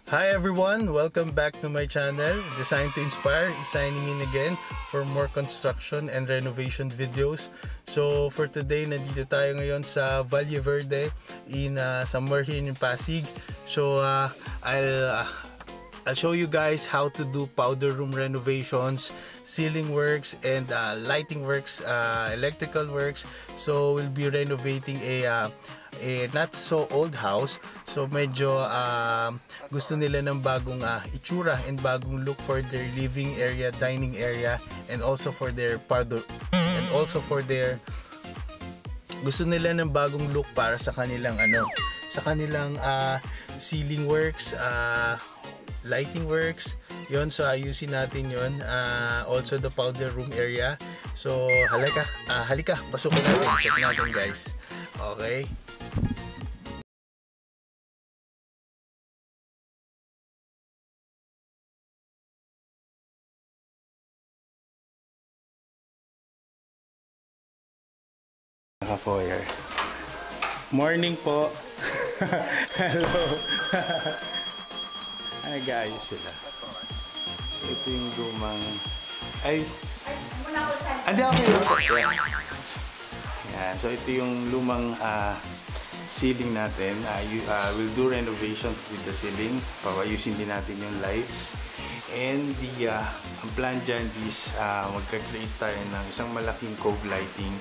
Hi everyone! Welcome back to my channel, Design to Inspire, signing in again for more construction and renovation videos. So for today, nandito tayo ngayon sa Valle Verde somewhere here in Pasig. So I'll show you guys how to do powder room renovations, ceiling works, and lighting works, electrical works. So we'll be renovating a not so old house. So medyo gusto nila ng bagong itsura and bagong look for their living area, dining area, and also for their gusto nila ng bagong look para sa kanilang ceiling works, lighting works. Yon, so ayusin natin yon. Also the powder room area. So halika, pasukin natin, check natin guys. Okay. Foyer. Morning po. Hello. Ay, guys sila. So, ito yung lumang... Andi ako yung... Yan. So, ito yung lumang ceiling natin. We'll do renovation with the ceiling. Papayusin din natin yung lights. And ang plan dyan is magka-create tayo ng isang malaking cove lighting.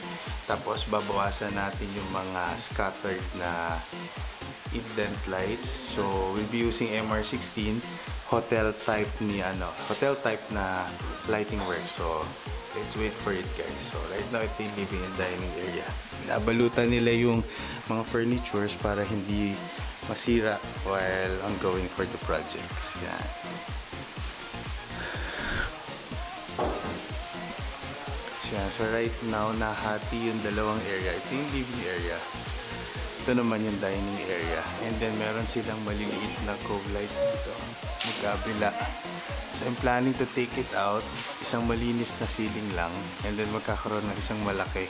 Tapos babawasan natin yung mga scattered na indent lights. So we'll be using MR16 hotel type na lighting work. So let's wait for it guys. So right now ito yung living and dining area. Nabalutan nila yung mga furnitures para hindi masira while ongoing for the projects. Yan. So right now, nahati yung dalawang area. Ito yung living area. Ito naman yung dining area. And then meron silang maliliit na cove light dito. Magkabila. So I'm planning to take it out. Isang malinis na ceiling lang. And then magkakaroon ng isang malaki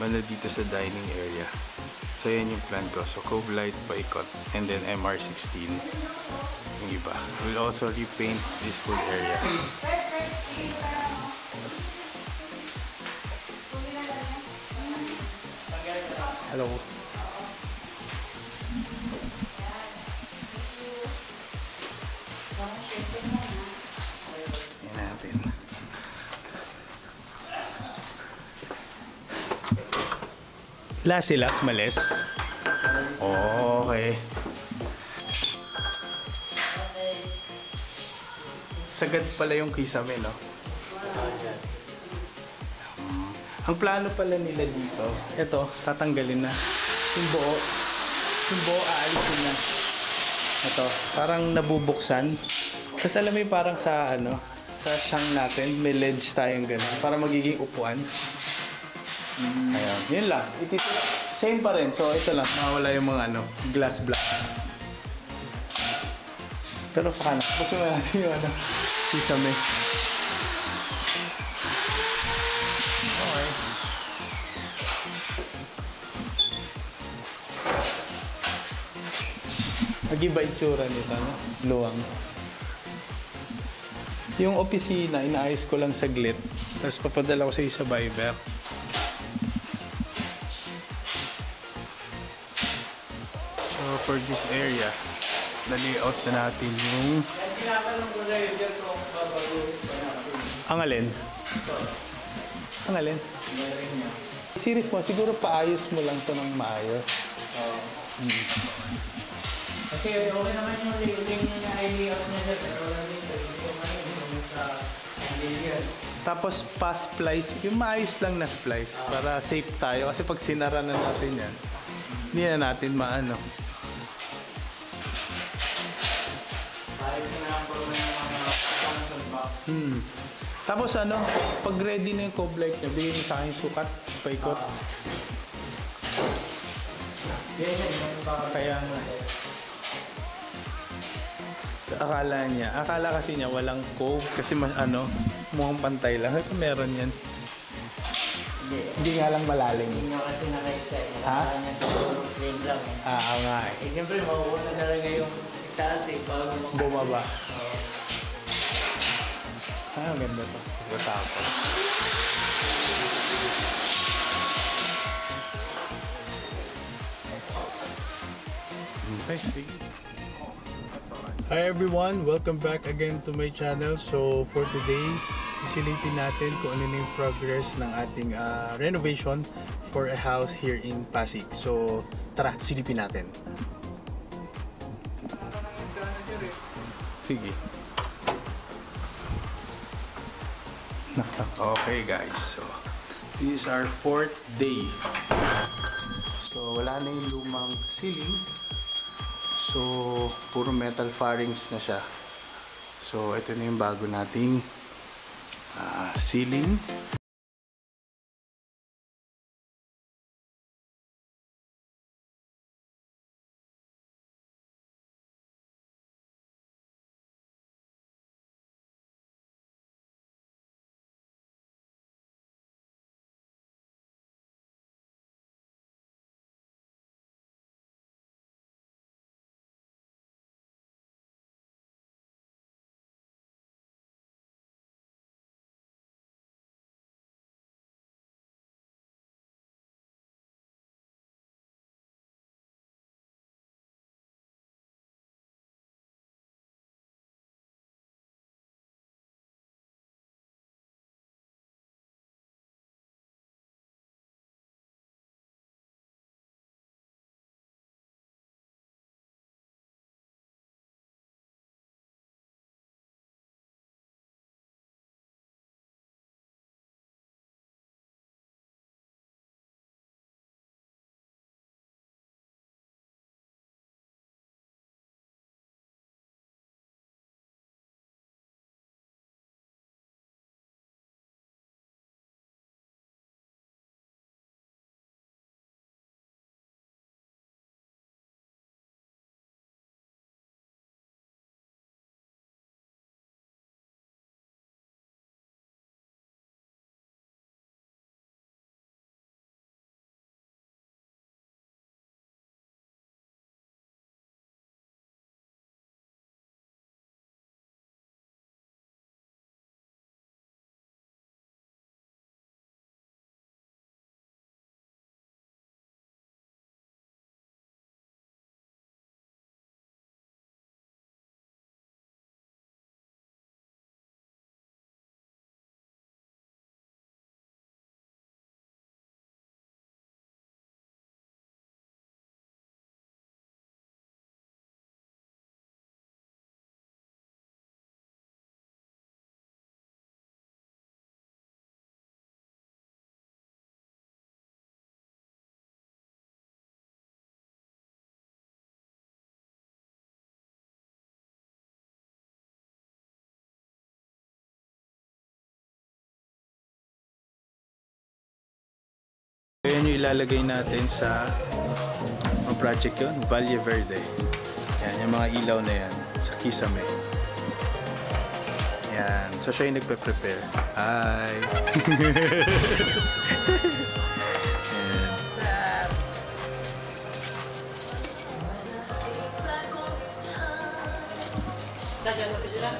banda dito sa dining area. So yan yung plan ko. So cove light paikot. And then MR16 yung iba. We'll also repaint this full area. Hello. Yan natin. Wala sila, malis. Oh, okay. Sagad pala yung kisame, no? Ang plano pala nila dito, ito, tatanggalin na. Yung buo aalisin na. Ito, parang nabubuksan. Kasi alam mo yung parang sa siyang natin, may ledge tayong gano'n. Para magiging upuan. Ayan, yun lang. Same pa rin. So ito lang, mawala yung mga glass block. Pero pakana, gusto mo natin yung sisame. Mag-iba itsura nito, no? Luwang. Yung opisina, inaayos ko lang saglit. Tapos papadala ko sa isa Viber. So, for this area, na-layout na natin yung... Ang alin? Ang alin? Series mo, siguro paayos mo lang to ng maayos. Okay naman yung layout niya pero wala dito. Tapos pa-splice, yung maayos lang na splice para safe tayo. Kasi pag sinara na natin yan, hindi na natin maano. Tapos pag ready na yung cove light niya, bigyan niyo sa akin sukat, paikot. Kaya akala kasi niya walang cove kasi mukhang pantay lang. Ito meron yan. Hindi nga lang malalim. Hindi nga kasi nakita eh. Ha? Nakita niya sa range lang eh. Oo nga eh. Siyempre, makukuha na talaga yung chassis bago Bumaba. Oo. Ah, ganda to. Pagkatapos. Okay, sige. Hi everyone! Welcome back again to my channel. So for today, sisilipin natin kung ano na yung progress ng ating renovation for a house here in Pasig. So tara, silipin natin. Sige. Okay guys, so this is our 4th day. So wala na yung lumang ceiling. So puro metal fairings na siya. So ito na yung bago nating ceiling. Ayan yung ilalagay natin sa project yun, Valle Verde. Yan, yung mga ilaw na yan sa Kisame. Yan, so siya yung nagpe-prepare. Hi! Yan. Dadyan mo pa sila?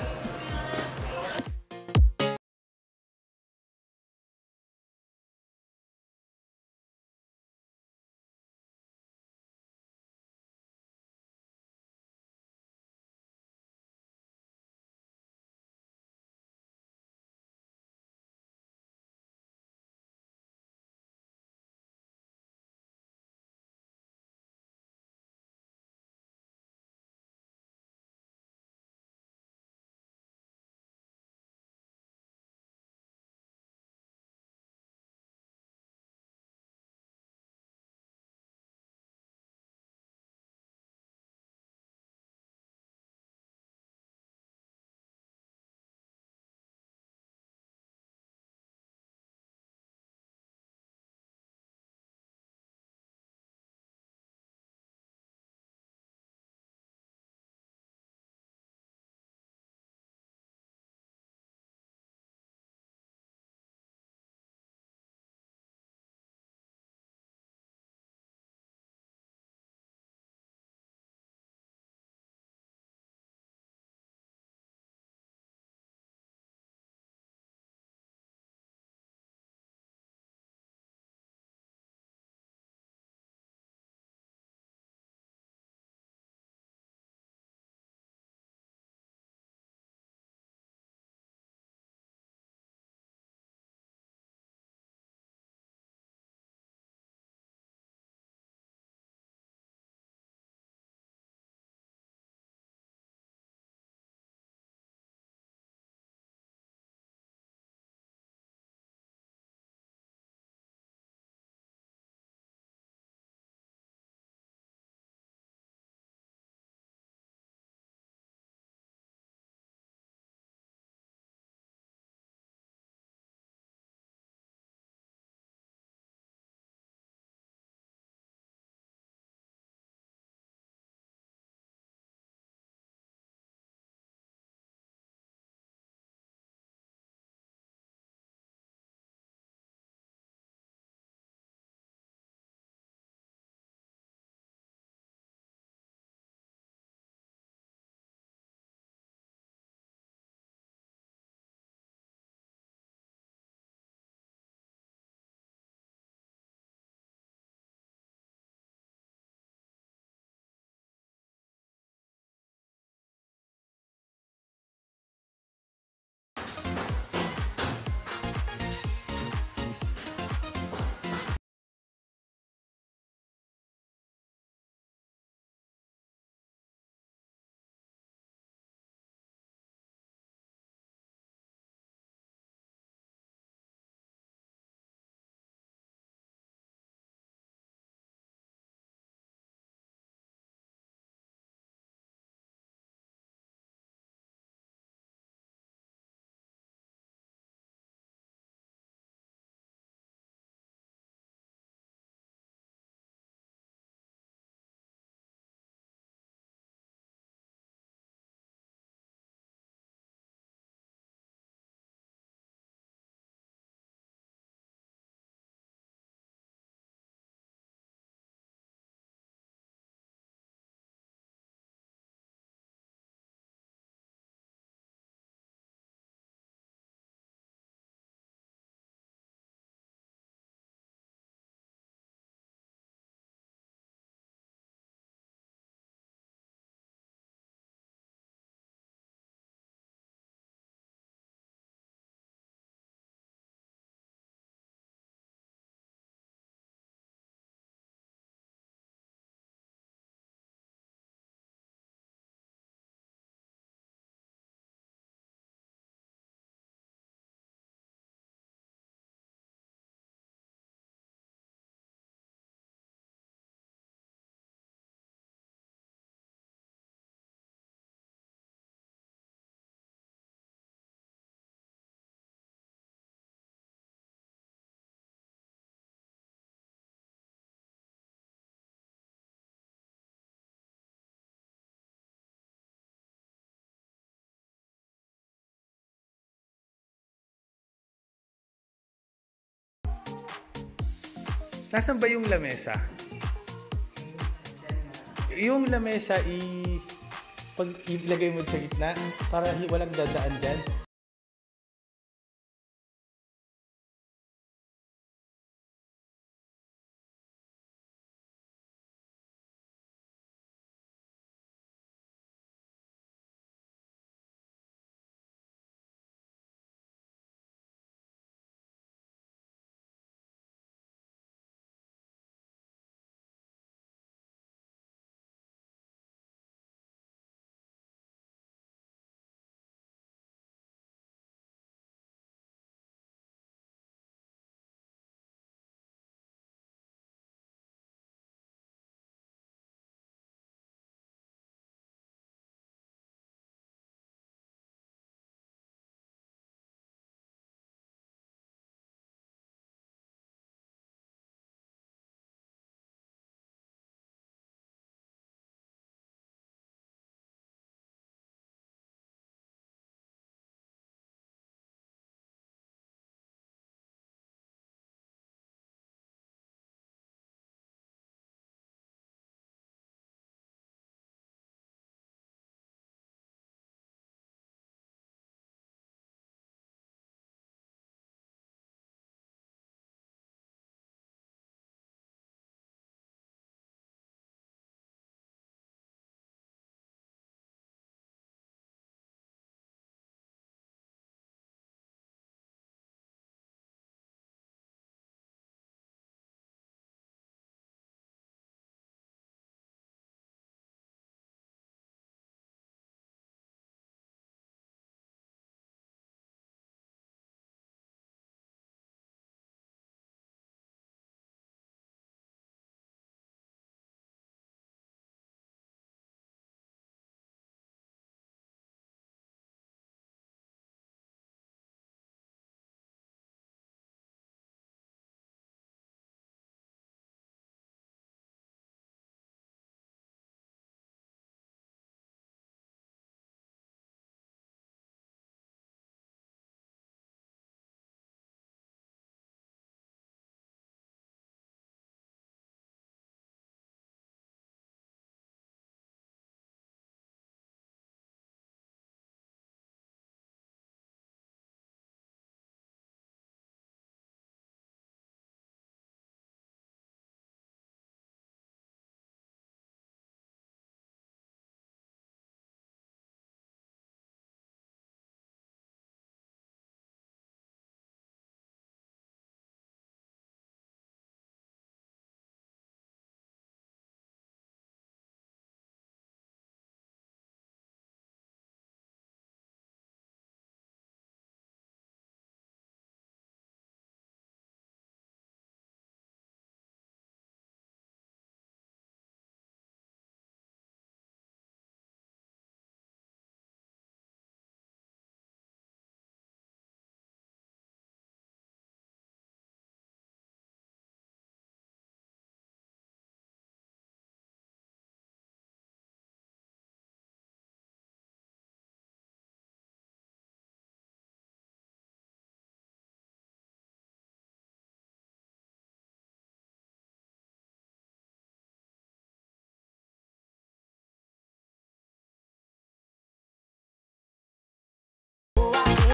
Nasaan ba yung lamesa? Yung lamesa pag ilagay mo sa gitna para walang dadaan dyan.